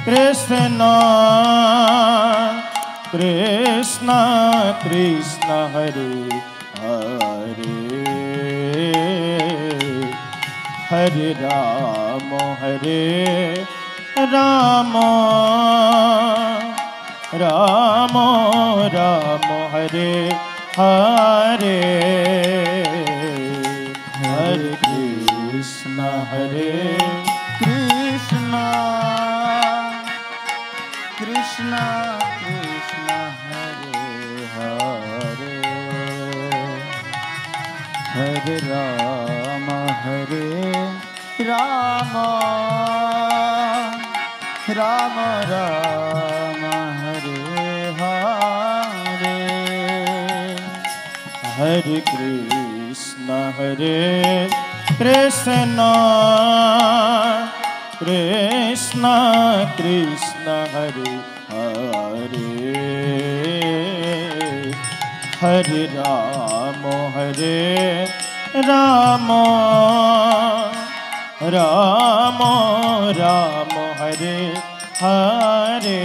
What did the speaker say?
Krishna Krishna Krishna Hare Hare Hare Ram Ram Ram Ram Hare Hare Hare Krishna Krishna Krishna Krishna Hare Hare Hare Ram Ram Ram Ram Hare Hare Hare Krishna Krishna Krishna Hare Hare Hare Ram Ram Ram Ram Hare Hare